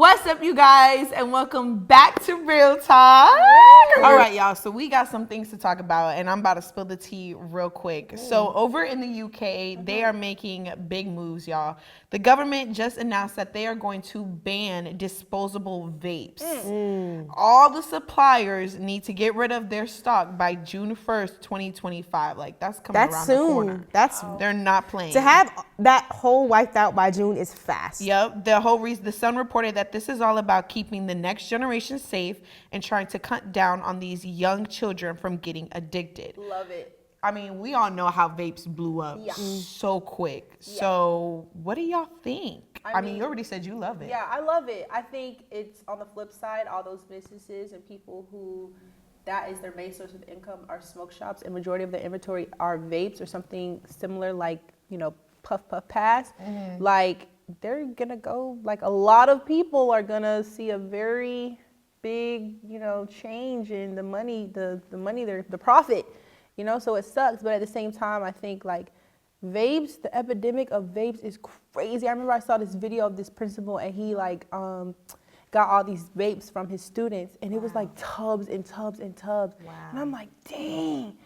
What's up, you guys, and welcome back to Real Talk. All right, y'all, so we got some things to talk about, and I'm about to spill the tea real quick. So over in the UK, they are making big moves, y'all. The government just announced that they are going to ban disposable vapes. All the suppliers need to get rid of their stock by June 1st, 2025. Like, that's coming around the corner. They're not playing. To have that whole wiped out by June is fast. Yep. The whole reason, the Sun reported that this is all about keeping the next generation safe and trying to cut down on these young children from getting addicted. Love it. I mean, we all know how vapes blew up so quick. Yeah. So what do y'all think? I mean, you already said you love it. Yeah, I love it. I think it's on the flip side, all those businesses and people who that is their main source of income are smoke shops, and majority of the inventory are vapes or something similar, like, you know, puff pass. Like, they're gonna go, like, a lot of people are gonna see a very big, you know, change in the money, the profit, you know. So it sucks, but at the same time, I think, like, vapes, the epidemic of vapes is crazy. I remember I saw this video of this principal, and he got all these vapes from his students, and it was like tubs and tubs and tubs. And I'm like, dang,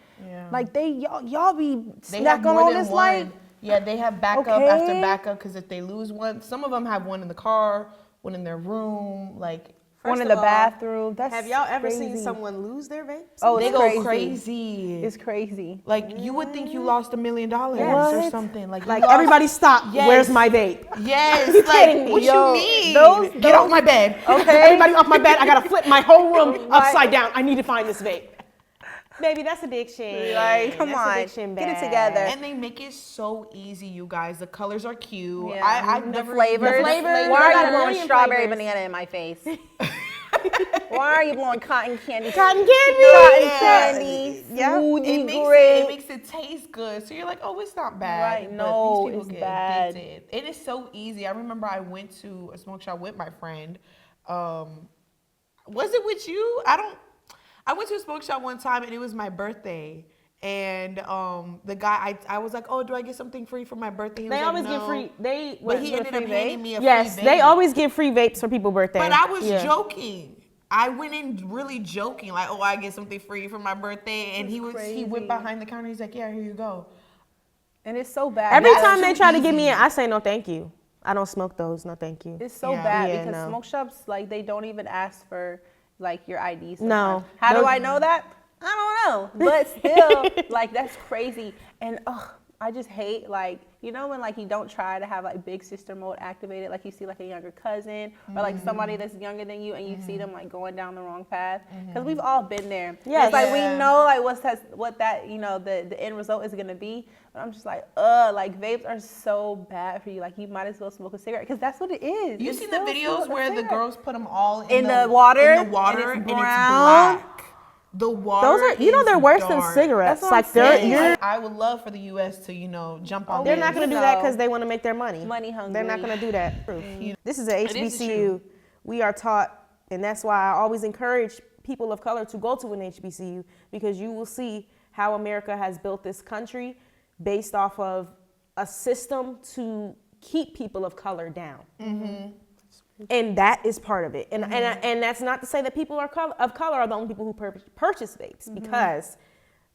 like y'all be snacking on this, like. Yeah, they have backup after backup, because if they lose one, some of them have one in the car, one in their room, like one in the bathroom. That's have y'all ever crazy. Seen someone lose their vapes? Oh, they go crazy. It's crazy. Like, you would think you lost $1 million or something. Like everybody stop. Yes. Where's my vape? Yes. Like, what you mean? Get off my bed. Okay. Everybody off my bed. I gotta flip my whole room upside down. I need to find this vape. Baby, that's addiction. Like, come on, addiction, get it together. And they make it so easy, you guys. The colors are cute. Yeah. I've the never flavors. Why are you blowing strawberry banana in my face? Why are you blowing cotton candy? Cotton candy. Candy. Yeah. It makes it taste good. So you're like, oh, it's not bad. Right. No, these people it's get bad. addicted. It is so easy. I remember I went to a smoke shop with my friend. Was it with you? I went to a smoke shop one time, and it was my birthday. And the guy, I was like, oh, do I get something free for my birthday? He was They like, always no. give free. But he ended up handing me a free Yes, vape. they always give free vapes for people's birthday. But I was joking. I went in really joking, like, oh, I get something free for my birthday. And he went behind the counter. He's like, yeah, here you go. And it's so bad. Every time they try to give me I say no, thank you. I don't smoke those. No, thank you. It's so bad because smoke shops, like, they don't even ask for, like, your ID sometimes. No. How do I know that? I don't know. But still, like, that's crazy. And I just hate, like, you know, when, like, you don't try to have, like, big sister mode activated, like, you see, like, a younger cousin or, like, somebody that's younger than you, and you see them, like, going down the wrong path. Because we've all been there. Yes. It's like, we know, like, what that, you know, the end result is going to be. But I'm just like, like, vapes are so bad for you. Like, you might as well smoke a cigarette, because that's what it is. You seen the videos where the girls put them all in the water, and it's black. The water. Those are, you know, they're worse than cigarettes. That's what Like, I would love for the U.S. to, you know, jump on. They're not going to do that because they want to make their money. Money hungry. They're not going to do that. This is a HBCU. We are taught, and that's why I always encourage people of color to go to an HBCU, because you will see how America has built this country based off of a system to keep people of color down. And that is part of it. And that's not to say that people of color are the only people who purchase vapes, because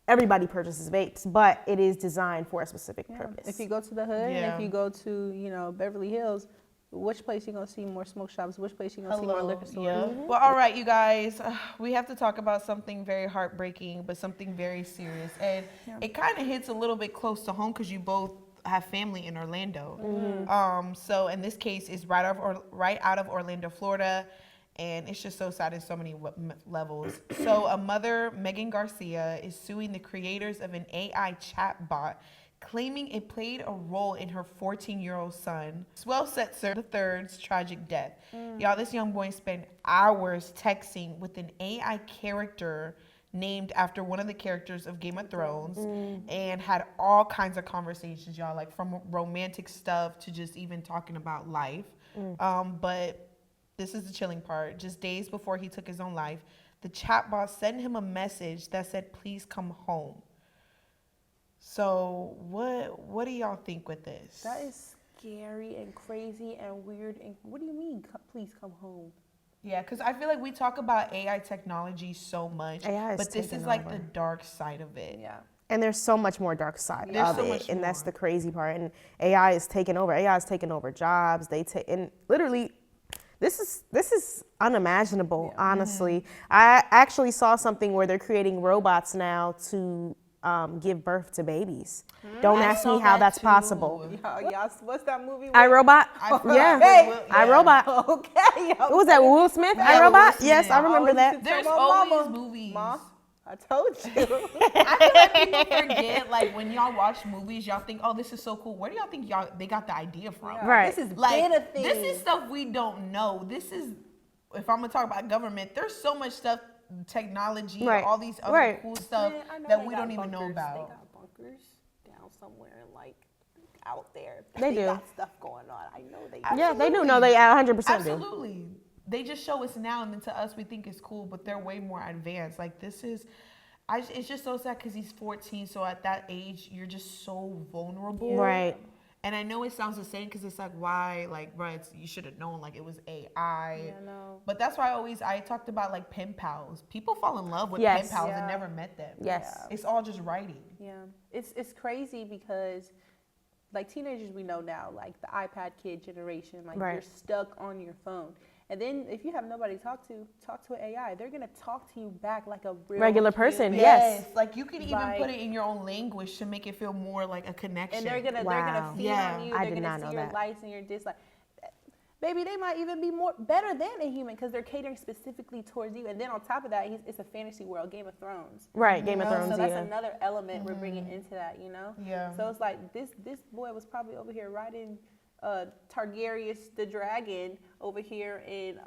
everybody purchases vapes, but it is designed for a specific purpose. If you go to the hood, and if you go to, you know, Beverly Hills, which place you gonna see more smoke shops? Which place you gonna see more liquor stores? Well, all right, you guys, we have to talk about something very heartbreaking, but something very serious. And it kind of hits a little bit close to home, because you both have family in Orlando. So in this case, it's right out of Orlando, Florida, and it's just so sad in so many levels. So a mother, Megan Garcia, is suing the creators of an AI chatbot, claiming it played a role in her 14-year-old son, Swell Setzer III's tragic death. Y'all, this young boy spent hours texting with an AI character named after one of the characters of Game of Thrones, and had all kinds of conversations, y'all, like from romantic stuff to just even talking about life. But this is the chilling part. Just days before he took his own life, the chatbot sent him a message that said, "Please come home." So what do y'all think with this? That is scary and crazy and weird. And what do you mean? Please come home. Yeah, because I feel like we talk about AI technology so much, AI is but this is taking like over. the dark side of it. Yeah. And there's so much more dark side There's of so it, much and that's more. the crazy part. And AI is taking over. AI is taking over jobs. And literally, this is unimaginable. Honestly, I actually saw something where they're creating robots now to give birth to babies. Don't I ask saw me how that that's too. possible. Y'all, what's that movie? iRobot. Yeah. Hey, iRobot. Okay. What was that? Will Smith? Yeah, iRobot. Will Yes, Smith. I remember that. There's Tell my always mama. movies. Ma, I told you. I feel like people forget, like when y'all watch movies, y'all think, "Oh, this is so cool." Where do y'all think they got the idea from? Yeah, Right. This is Like been a thing. this is stuff we don't know. This is, if I'm gonna talk about government, there's so much stuff, technology, Right. all these other Right. cool stuff Man, I know that they we got don't even know bunkers. about. They got bunkers down somewhere, like out there. They do. got stuff going on. I know they. Yeah, they do know. They 100% do. Absolutely. They just show us now, and then to us, we think it's cool, but they're way more advanced. Like this is, it's just so sad because he's 14. So at that age, you're just so vulnerable. Right. And I know it sounds the same because it's like, why, like, bro, you should have known, like, it was AI. Yeah, no. But that's why I talked about, like, pen pals. People fall in love with Yes. pen pals Yeah. and never met them. Yes. It's all just writing. Yeah, it's crazy because, like teenagers we know now, like the iPad kid generation, like Right. you're stuck on your phone. And then if you have nobody to talk to an AI. They're gonna talk to you back like a real Regular person, human. yes. Like, you can even Like- put it in your own language to make it feel more like a connection. And they're gonna Wow. feed Yeah. on you. I They're did gonna not see know your that. likes and your dislikes. Baby, they might even be better than a human because they're catering specifically towards you. And then on top of that, it's a fantasy world, Game of Thrones. Right. Game of So Thrones. that's Yeah. another element we're bringing into that, you know? Yeah. So it's like this boy was probably over here riding Targaryen the dragon over here in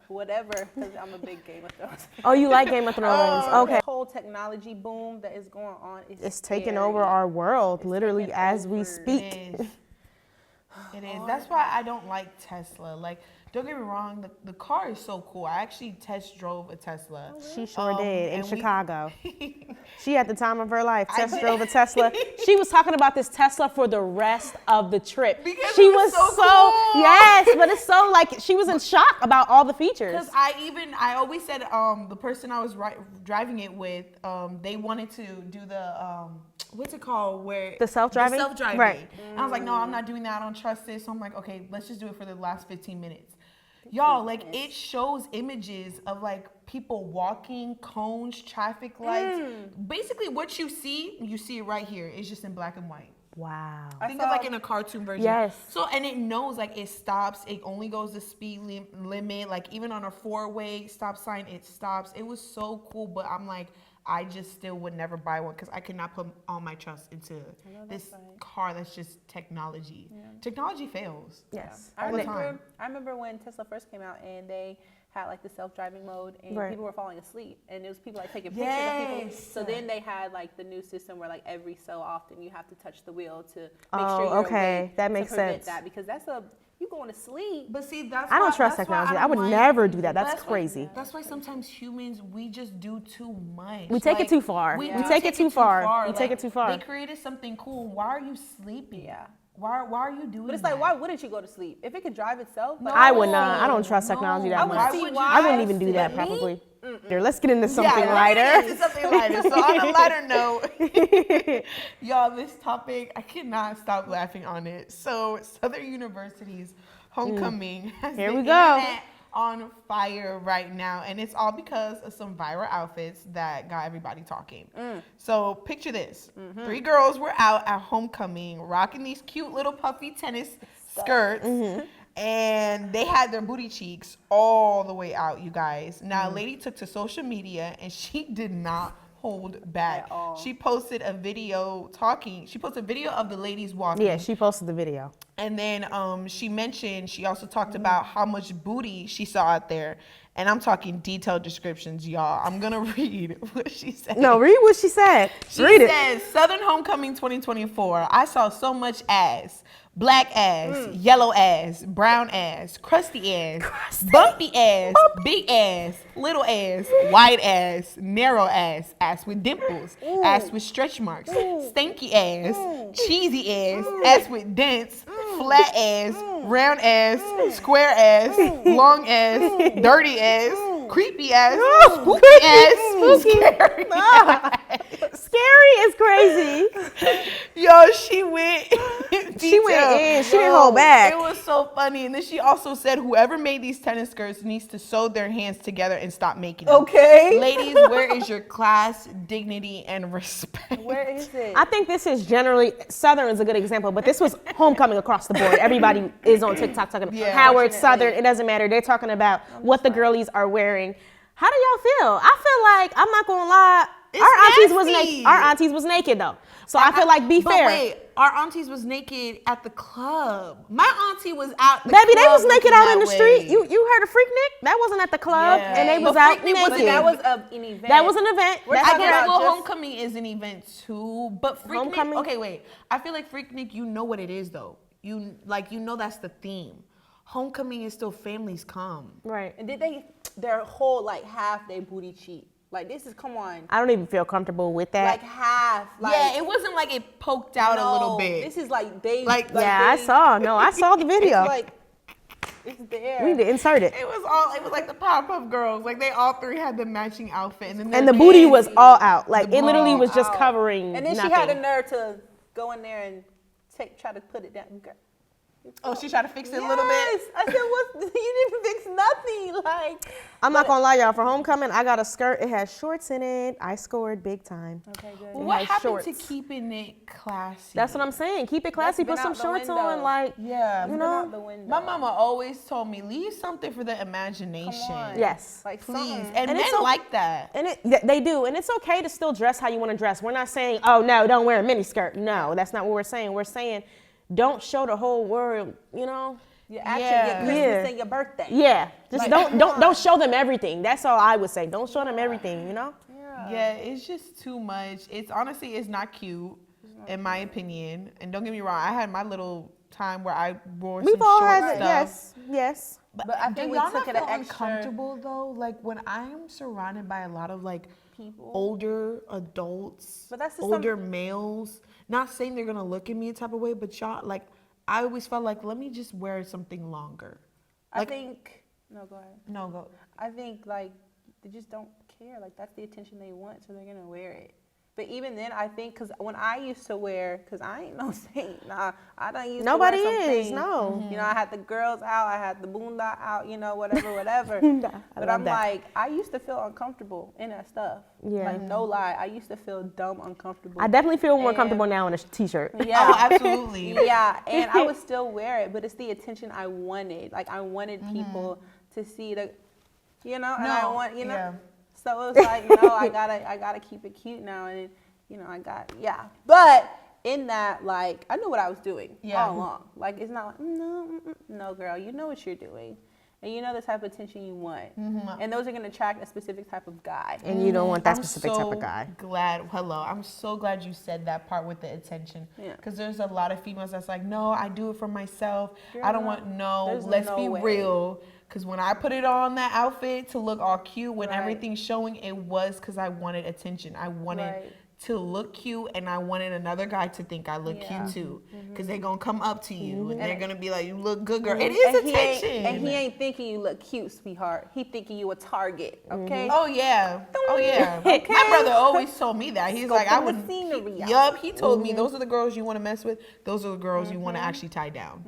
whatever, because I'm a big Game of Thrones. Oh, you like Game of Thrones? Okay. This whole technology boom that is going on is It's taking scary. over our world, It's literally, taking as we over. It speak. is. It is. That's why I don't like Tesla. Like, don't get me wrong, the car is so cool. I actually test drove a Tesla. She sure did in and we- Chicago. She at the time of her life I test did. drove a Tesla. She was talking about this Tesla for the rest of the trip. Because she it was so cool. yes, but it's so like she was in shock about all the features. Because I always said the person I was driving it with, they wanted to do the what's it called, where The self-driving? the self-driving. Right. And I was like, no, I'm not doing that. I don't trust this. So I'm like, okay, let's just do it for the last 15 minutes. Y'all, like, it shows images of like people walking, cones, traffic lights. Basically, what you see it right here. It's just in black and white. Wow. Think of like in a cartoon version. Yes. So, and it knows like it stops. It only goes the speed limit. Like even on a 4-way stop sign, it stops. It was so cool. But I'm like, I just still would never buy one because I cannot put all my trust into this car that's just technology. Yeah. Technology fails. Yes. I All the time. remember when Tesla first came out and they had like the self-driving mode and Right. people were falling asleep and it was people like taking pictures of people. Yes. So then they had like the new system where like every so often you have to touch the wheel to make Oh, sure you're okay. awake That to makes prevent sense. that because you going to sleep. But see, that's I don't why- trust that's why technology. I would don't like- never do that. That's why- crazy. That's why sometimes humans, we just do too much. We take it too far. We We do take it too far. We take Like, it too far. They created something cool. Why are you sleeping? Yeah. Why are you doing But it's that? like, why wouldn't you go to sleep? If it could drive itself, like, I would not. I don't trust No. technology I that would much. see I wouldn't why. even do that But me? probably. Here, let's get into something Yeah, lighter. let's get into something lighter. So on a lighter note, y'all, this topic, I cannot stop laughing on it. So Southern University's homecoming has Here the we go. internet on fire right now, and it's all because of some viral outfits that got everybody talking. So picture this: 3 girls were out at homecoming rocking these cute little puffy tennis skirts. And they had their booty cheeks all the way out, you guys. Now, a lady took to social media and she did not hold back. At all. She posted a video talking. She posted a video of the ladies walking. Yeah, she posted the video. And then she also talked about how much booty she saw out there. And I'm talking detailed descriptions, y'all. I'm going to read what she said. No, read what she said. She read it. says, Southern Homecoming 2024, I saw so much ass. Black ass, yellow ass, brown ass, crusty ass, bumpy ass, big ass, little ass, wide ass, narrow ass, ass with dimples, ass with stretch marks, stanky ass, cheesy ass, ass with dents, flat ass, round ass, square ass, long ass, dirty ass, creepy ass, spooky ass, scary ass. Scary is crazy. Yo, she went She went detail. in. She didn't hold back. It was so funny. And then she also said whoever made these tennis skirts needs to sew their hands together and stop making them. Okay. Ladies, where is your class, dignity, and respect? Where is it? I think this is generally, Southern is a good example, but this was homecoming across the board. Everybody is on TikTok talking about Howard, Southern, it doesn't matter. They're talking about what the girlies are wearing. How do y'all feel? I feel like, I'm not gonna lie, our aunties was naked though. So I feel like, be fair. But wait, our aunties was naked at the club. My auntie was out the Baby, club they was naked out in the way. street. You heard of Freaknik? That wasn't at the club, Yeah. and they was But out Freaknik naked. wasn't- That was an event. That was an event. We're That's I talking guess about well, just- homecoming is an event too, but Freaknik. Homecoming? Okay, wait. I feel like Freaknik, you know what it is though. You know that's the theme. Homecoming is still families come. right. And did their whole like half their booty cheek? Like this is come on. I don't even feel comfortable with that. Like half. Like, Yeah, it wasn't like it poked out a little no, bit. This is like they. Like- yeah, I they- saw. No, I saw the video. It's like it's there. We need to insert it. It was like the Powerpuff Girls. Like they all three had the matching outfit, and then And their the booty kids- was all out. Like it literally ball was just out. covering And then nothing. she had the nerve to go in there and try to put it down. Girl. Oh, she tried to fix it a little bit. Yes. I said, what? You didn't fix nothing. Like. I'm not gonna lie, y'all. For homecoming, I got a skirt. It has shorts in it. I scored big time. Okay, good. What has happened to shorts. keeping it classy? That's what I'm saying. Keep it classy. That's Put been some out the shorts window. on. Like Yeah, you Put it know. out the window. my mama always told me leave something for the imagination. Come on. Yes. Like Please. something. And And men it's so- like that. And they do, and it's okay to still dress how you want to dress. We're not saying, oh no, don't wear a mini skirt. No, that's not what we're saying. We're saying, don't show the whole world. You know. Your action, Yeah. your Christmas Yeah. and your birthday. Yeah. Just Like, don't show them everything. That's all I would say. Don't show them everything. You know. Yeah, it's just too much. It's honestly, it's not cute, in my opinion. And don't get me wrong, I had my little time where I wore We've some all short had stuff. it. Yes. But I think do we y'all took not it an feel extra. uncomfortable though? Like when I am surrounded by a lot of like People. older adults, But that's just older males. Not saying they're gonna look at me a type of way, but y'all like. I always felt like let me just wear something longer. I Like- think. No, go ahead. No, go. I think like they just don't care. Like that's the attention they want, so they're gonna wear it. But even then, I think because when I used to wear, because I ain't no saint. Nah, I don't used Nobody to wear some is. things. No. You know, I had the girls out, I had the boondock out. You know, whatever. I But love I'm that. like, I used to feel uncomfortable in that stuff. Yeah. Like no lie, I used to feel dumb uncomfortable. I definitely feel more And- comfortable now in a t-shirt. Yeah. Oh, absolutely. Yeah, and I would still wear it, but it's the attention I wanted. Like I wanted people to see the, you know, and I No, want, you know. yeah. So it was like, no, I gotta keep it cute now, and you know, But in that, like, I knew what I was doing all along. Like, it's not like no, girl, you know what you're doing. And you know the type of attention you want. And those are going to attract a specific type of guy. And you don't want that I'm specific type of guy. I'm so glad you said that part with the attention. Yeah. Because there's a lot of females that's like, no, I do it for myself. Girl, I don't want, there's let's no be way. real. Because when I put it on that outfit to look all cute, when Right. everything's showing, it was because I wanted attention. I wanted Right. to look cute, and I wanted another guy to think I look Yeah. cute too. Because they're going to come up to you, and they're And- going to be like, you look good, girl. It And is he attention. and he ain't thinking you look cute, sweetheart. He thinking you a target, okay? Oh yeah, oh yeah. My brother always told me that. He's like, I Scoping the would. scenery out. Yup, he told me those are the girls you want to mess with. Those are the girls you want to actually tie down.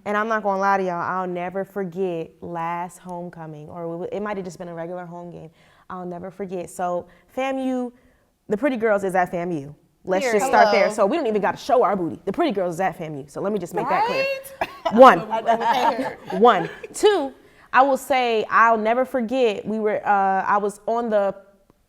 And I'm not gonna lie to y'all, I'll never forget last homecoming, or it might have just been a regular home game. I'll never forget. So FAMU, the pretty girls is at FAMU. Let's just Period. start there. Hello. So we don't even got to show our booty. The pretty girls is at FAMU. So let me just make that clear. Right? One. Two, I will say I'll never forget. I was on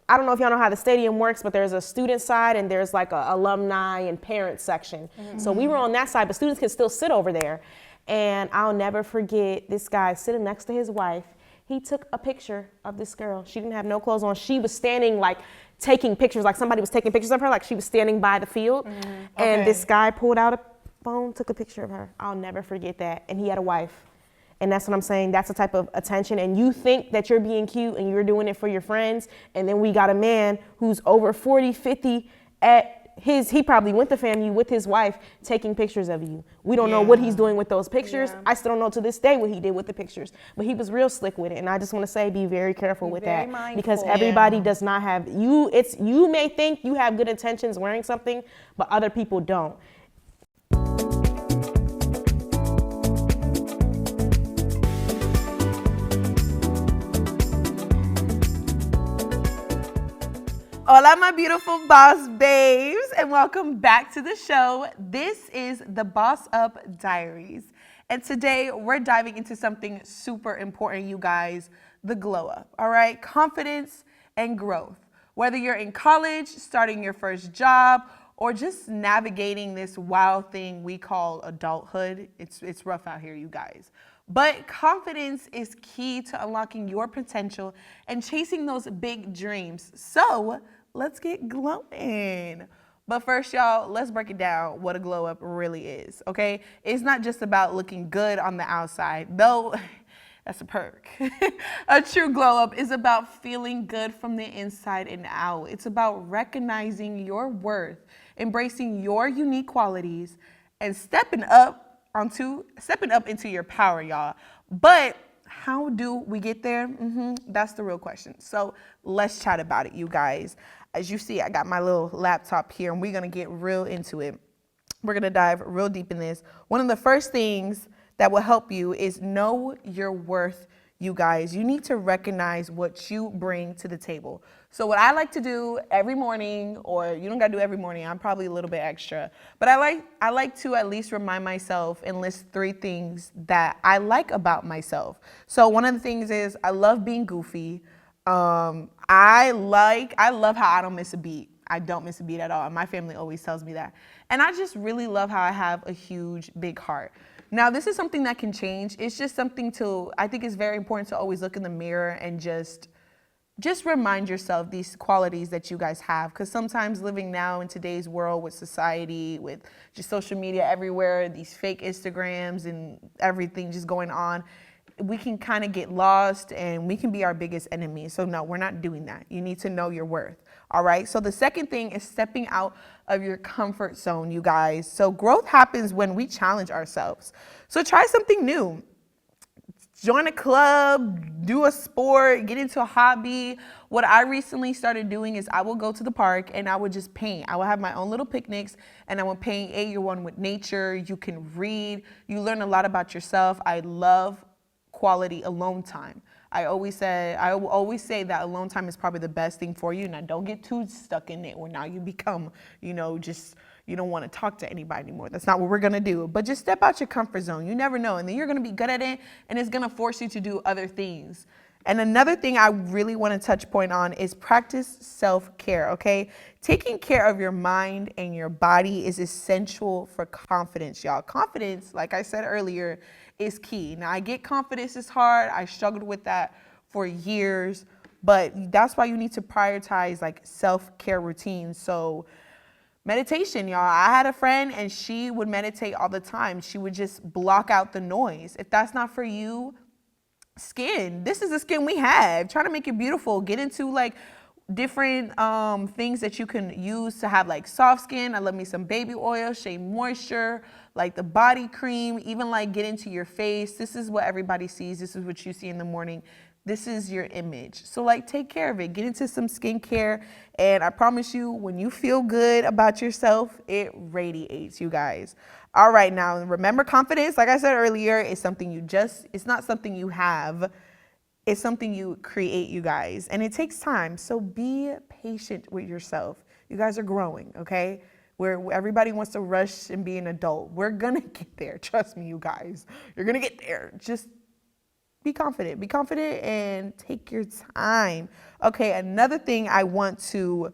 I don't know if y'all know how the stadium works, but there's a student side and there's like a alumni and parent section. So we were on that side, but students can still sit over there. And I'll never forget this guy sitting next to his wife. He took a picture of this girl. She didn't have no clothes on. She was standing like taking pictures, like somebody was taking pictures of her, like she was standing by the field. And Okay. this guy pulled out a phone, took a picture of her. I'll never forget that. And he had a wife. And that's what I'm saying. That's the type of attention. And you think that you're being cute and you're doing it for your friends. And then we got a man who's over 40, 50 at he probably went to FAMU with his wife taking pictures of you. We don't know what he's doing with those pictures. Yeah. I still don't know to this day what he did with the pictures, but he was real slick with it. And I just want to say, be very careful with very that, because mindful. everybody does not have you. You may think you have good intentions wearing something, but other people don't. Hola, my beautiful boss babes, and welcome back to the show. This is the Boss Up Diaries, and today we're diving into something super important, you guys, the glow up, all right? Confidence and growth. Whether you're in college, starting your first job, or just navigating this wild thing we call adulthood, it's rough out here, you guys. But confidence is key to unlocking your potential and chasing those big dreams. So let's get glowing. But first, y'all, let's break it down what a glow up really is, okay? It's not just about looking good on the outside, though that's a perk. A true glow up is about feeling good from the inside and out. It's about recognizing your worth, embracing your unique qualities, and stepping up into your power, y'all. But how do we get there? That's the real question. So let's chat about it, you guys. As you see, I got my little laptop here, and we're gonna get real into it. We're gonna dive real deep in this. One of the first things that will help you is know your worth, you guys. You need to recognize what you bring to the table. So what I like to do every morning, or you don't gotta do every morning, I'm probably a little bit extra, but I like to at least remind myself and list 3 things that I like about myself. So one of the things is I love being goofy. I love how I don't miss a beat. I don't miss a beat at all. And my family always tells me that. And I just really love how I have a huge, big heart. Now, this is something that can change. It's just something I think it's very important to always look in the mirror and just remind yourself these qualities that you guys have. Because sometimes living now in today's world with society, with just social media everywhere, these fake Instagrams and everything just going on, we can kind of get lost and we can be our biggest enemy. So no, we're not doing that. You need to know your worth. All right. So the second thing is stepping out of your comfort zone, you guys. So growth happens when we challenge ourselves. So try something new. Join a club, do a sport, get into a hobby. What I recently started doing is I will go to the park and I would just paint. I will have my own little picnics and I will paint. You're one with nature. You can read. You learn a lot about yourself. I love quality alone time. I always say that alone time is probably the best thing for you. Now, don't get too stuck in it where now you become, you don't want to talk to anybody anymore. That's not what we're going to do. But just step out your comfort zone. You never know. And then you're going to be good at it, and it's going to force you to do other things. And another thing I really want to touch point on is practice self-care, okay? Taking care of your mind and your body is essential for confidence, y'all. Confidence, like I said earlier, is key. Now, I get confidence is hard. I struggled with that for years, but that's why you need to prioritize like self-care routines. So meditation, y'all. I had a friend and she would meditate all the time. She would just block out the noise. If that's not for you, skin. This is the skin we have. Try to make it beautiful. Get into like different things that you can use to have like soft skin. I love me some baby oil, Shea Moisture, like the body cream, even like get into your face. This is what everybody sees. This is what you see in the morning. This is your image. So like take care of it. Get into some skincare. And I promise you, when you feel good about yourself, it radiates, you guys. All right, now remember, confidence, like I said earlier, is something it's not something you have. It's something you create, you guys. And it takes time. So be patient with yourself. You guys are growing, okay? Where everybody wants to rush and be an adult. We're gonna get there. Trust me, you guys. You're gonna get there. Just be confident. Be confident and take your time. Okay, another thing I want to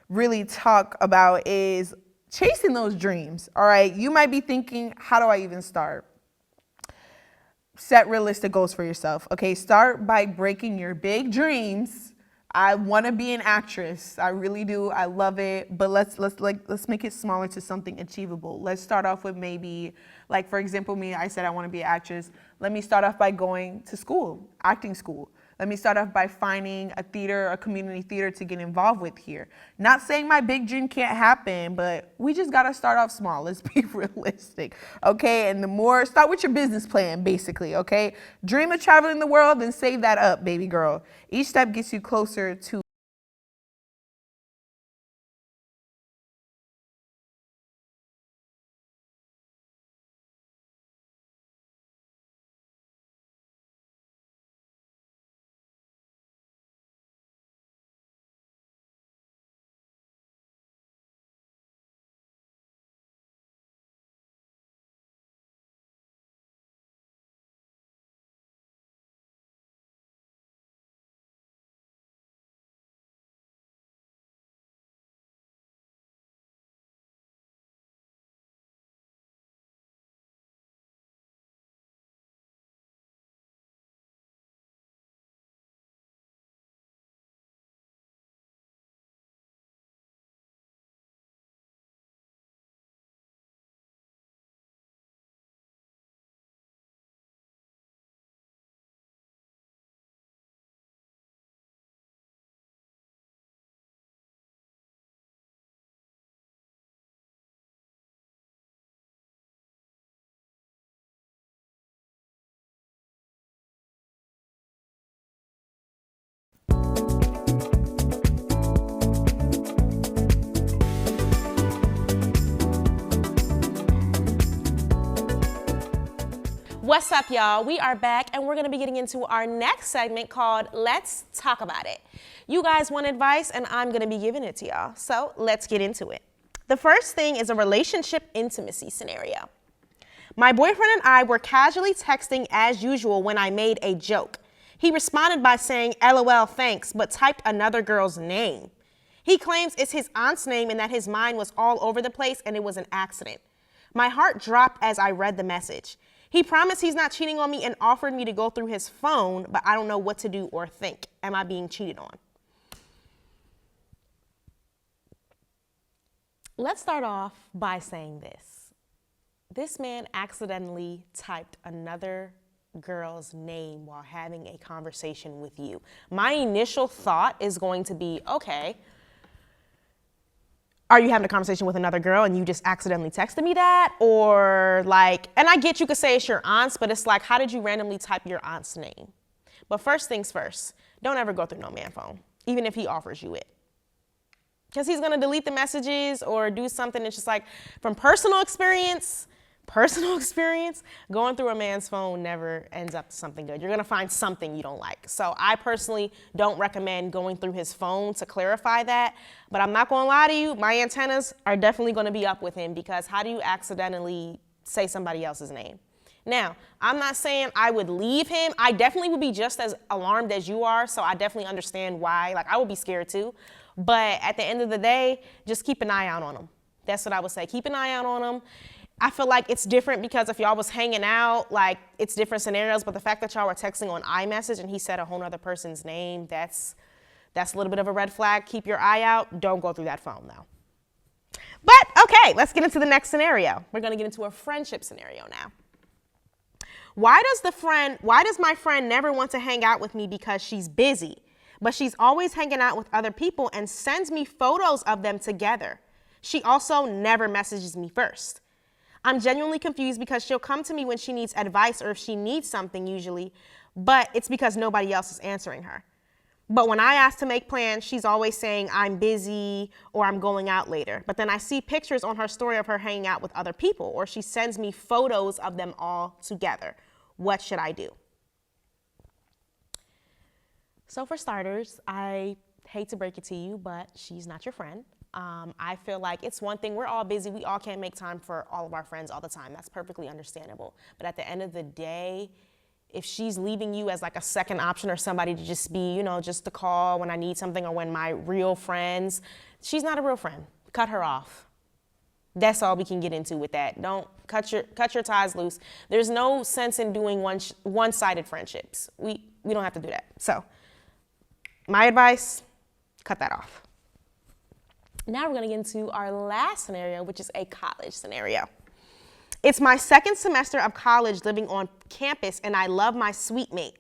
really talk about is chasing those dreams. All right, you might be thinking, how do I even start? Set realistic goals for yourself. Okay, start by breaking your big dreams. I want to be an actress. I really do. I love it. But let's make it smaller to something achievable. Let's start off with maybe, like for example, me, I said I want to be an actress. Let me start off by going to school, acting school. Let me start off by finding a theater, a community theater to get involved with here. Not saying my big dream can't happen, but we just gotta start off small. Let's be realistic, okay? And start with your business plan, basically, okay? Dream of traveling the world and save that up, baby girl. Each step gets you closer to What's up, y'all? We are back, and we're going to be getting into our next segment called Let's Talk About It. You guys want advice, and I'm going to be giving it to y'all. So let's get into it. The first thing is a relationship intimacy scenario. My boyfriend and I were casually texting as usual when I made a joke. He responded by saying, LOL, thanks, but typed another girl's name. He claims it's his aunt's name and that his mind was all over the place and it was an accident. My heart dropped as I read the message. He promised he's not cheating on me and offered me to go through his phone, but I don't know what to do or think. Am I being cheated on? Let's start off by saying this. This man accidentally typed another girl's name while having a conversation with you. My initial thought is going to be, okay, are you having a conversation with another girl and you just accidentally texted me that? Or like, and I get you could say it's your aunt's, but it's like, how did you randomly type your aunt's name? But first things first, don't ever go through no man phone, even if he offers you it. Because he's gonna delete the messages or do something. It's just like, from personal experience, going through a man's phone never ends up to something good. You're gonna find something you don't like. So I personally don't recommend going through his phone to clarify that, but I'm not gonna lie to you, my antennas are definitely gonna be up with him, because how do you accidentally say somebody else's name? Now, I'm not saying I would leave him. I definitely would be just as alarmed as you are, so I definitely understand why. Like, I would be scared too. But at the end of the day, just keep an eye out on him. That's what I would say. Keep an eye out on him. I feel like it's different because if y'all was hanging out, like, it's different scenarios, but the fact that y'all were texting on iMessage and he said a whole other person's name, that's a little bit of a red flag. Keep your eye out. Don't go through that phone though. But okay, let's get into the next scenario. We're gonna get into a friendship scenario now. Why does my friend never want to hang out with me because she's busy, but she's always hanging out with other people and sends me photos of them together? She also never messages me first. I'm genuinely confused because she'll come to me when she needs advice or if she needs something usually, but it's because nobody else is answering her. But when I ask to make plans, she's always saying I'm busy or I'm going out later. But then I see pictures on her story of her hanging out with other people, or she sends me photos of them all together. What should I do? So for starters, I hate to break it to you, but she's not your friend. I feel like it's one thing, we're all busy, we all can't make time for all of our friends all the time. That's perfectly understandable. But at the end of the day, if she's leaving you as like a second option or somebody to just be, you know, just to call when I need something or when my real friends, she's not a real friend. Cut her off. That's all we can get into with that. Don't cut your ties loose. There's no sense in doing one-sided friendships. We don't have to do that. So my advice, cut that off. Now we're gonna get into our last scenario, which is a college scenario. It's my second semester of college living on campus and I love my suite mate.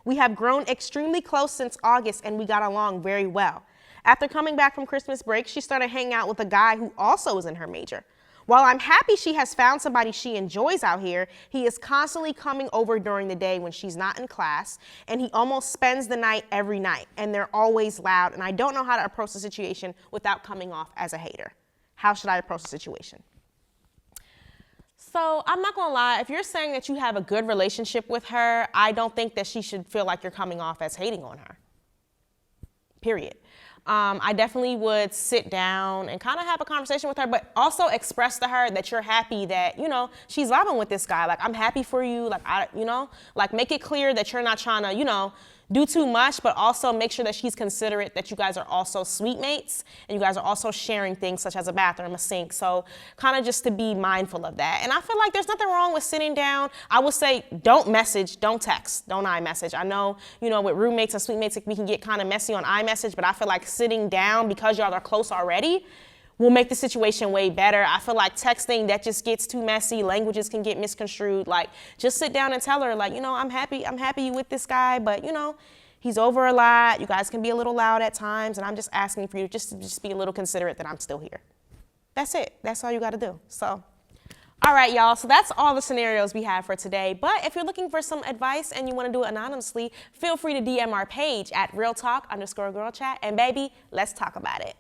We have grown extremely close since August, and we got along very well. After coming back from Christmas break, she started hanging out with a guy who also is in her major. While I'm happy she has found somebody she enjoys out here, he is constantly coming over during the day when she's not in class, and he almost spends the night every night, and they're always loud, and I don't know how to approach the situation without coming off as a hater. How should I approach the situation? So I'm not gonna lie, if you're saying that you have a good relationship with her, I don't think that she should feel like you're coming off as hating on her, period. I definitely would sit down and kind of have a conversation with her, but also express to her that you're happy that, you know, she's vibing with this guy. Like, I'm happy for you. Like, like make it clear that you're not trying to, you know, do too much, but also make sure that she's considerate that you guys are also suite mates and you guys are also sharing things such as a bathroom, a sink. So kind of just to be mindful of that. And I feel like there's nothing wrong with sitting down. I would say don't message, don't text, don't iMessage. I know, you know, with roommates and suite mates, we can get kind of messy on iMessage, but I feel like sitting down because y'all are close already will make the situation way better. I feel like texting, that just gets too messy. Languages can get misconstrued. Like, just sit down and tell her, like, you know, I'm happy you with this guy, but, you know, he's over a lot. You guys can be a little loud at times, and I'm just asking for you to just be a little considerate that I'm still here. That's it. That's all you got to do. So, all right, y'all. So that's all the scenarios we have for today. But if you're looking for some advice and you want to do it anonymously, feel free to DM our page at realtalk_girlchat, and baby, let's talk about it.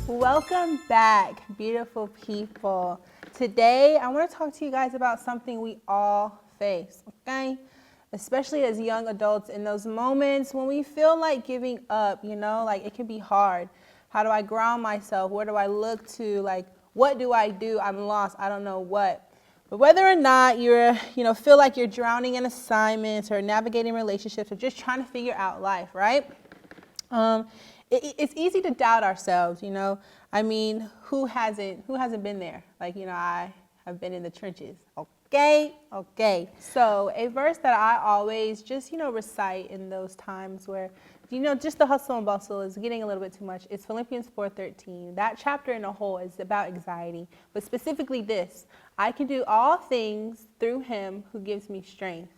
Welcome back, beautiful people. Today, I want to talk to you guys about something we all face, okay? Especially as young adults, in those moments when we feel like giving up, you know, like it can be hard. How do I ground myself? Where do I look to? Like, what do I do? I'm lost. I don't know what. But whether or not you're, feel like you're drowning in assignments or navigating relationships or just trying to figure out life, right? It's easy to doubt ourselves, you know. I mean, who hasn't been there? Like, I have been in the trenches. Okay. So a verse that I always just, recite in those times where, just the hustle and bustle is getting a little bit too much. It's Philippians 4:13. That chapter in a whole is about anxiety, but specifically this: I can do all things through him who gives me strength.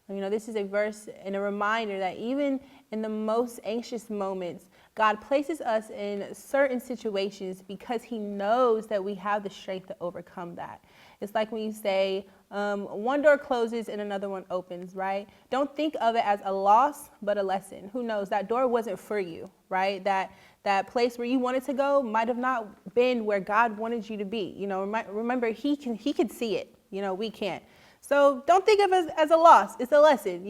This is a verse and a reminder that even in the most anxious moments, God places us in certain situations because he knows that we have the strength to overcome that. It's like when you say, one door closes and another one opens, right? Don't think of it as a loss, but a lesson. Who knows? That door wasn't for you, right? That place where you wanted to go might have not been where God wanted you to be. Remember, he can see it. We can't. So don't think of it as a loss. It's a lesson,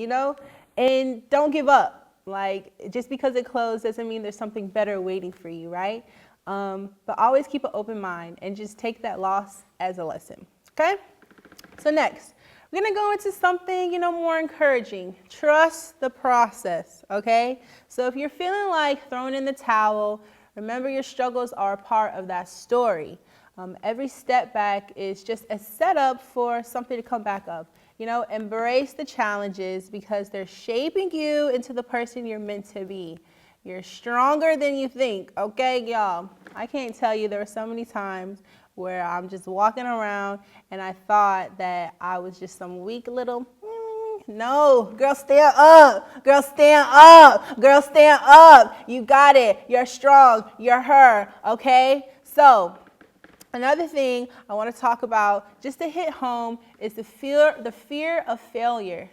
and don't give up. Like, just because it closed doesn't mean there's something better waiting for you, right? But always keep an open mind and just take that loss as a lesson, okay? So next, we're going to go into something, more encouraging. Trust the process, okay? So if you're feeling like throwing in the towel, remember your struggles are a part of that story. Every step back is just a setup for something to come back up. Embrace the challenges because they're shaping you into the person you're meant to be. You're stronger than you think, okay, y'all? I can't tell you, there were so many times where I'm just walking around and I thought that I was just some weak little, no, girl, stand up. Girl, stand up. Girl, stand up. You got it. You're strong. You're her, okay? So, another thing I want to talk about, just to hit home, is the fear of failure.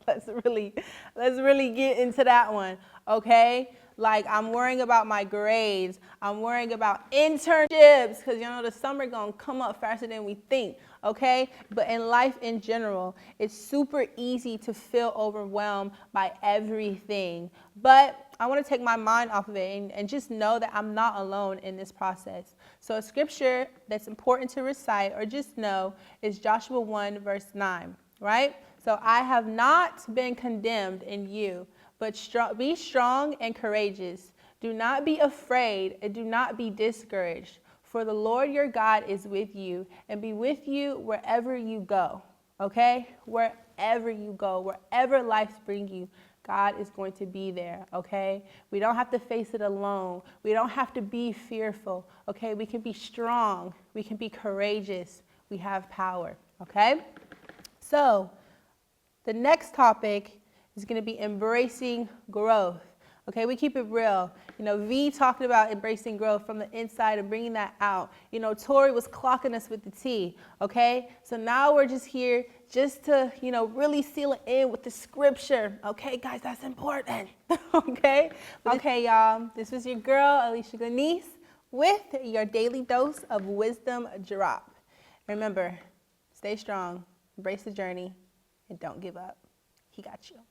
Let's really get into that one, okay? Like, I'm worrying about my grades. I'm worrying about internships because, the summer going to come up faster than we think, okay? But in life in general, it's super easy to feel overwhelmed by everything. But I want to take my mind off of it and just know that I'm not alone in this process. So a scripture that's important to recite or just know is Joshua 1, verse 9, right? So I have not been condemned in you, but be strong and courageous. Do not be afraid and do not be discouraged, for the Lord your God is with you and be with you wherever you go. okay? Wherever you go, wherever life's bring you, God is going to be there, okay? We don't have to face it alone. We don't have to be fearful, okay? We can be strong. We can be courageous. We have power, okay? So the next topic is going to be embracing growth. Okay, we keep it real. You know, V talked about embracing growth from the inside and bringing that out. You know, Tori was clocking us with the T, okay? So now we're just here just to, you know, really seal it in with the scripture. Okay, guys, that's important, okay? Okay, y'all, this was your girl, Alicia Glenice, with your daily dose of wisdom drop. Remember, stay strong, embrace the journey, and don't give up. He got you.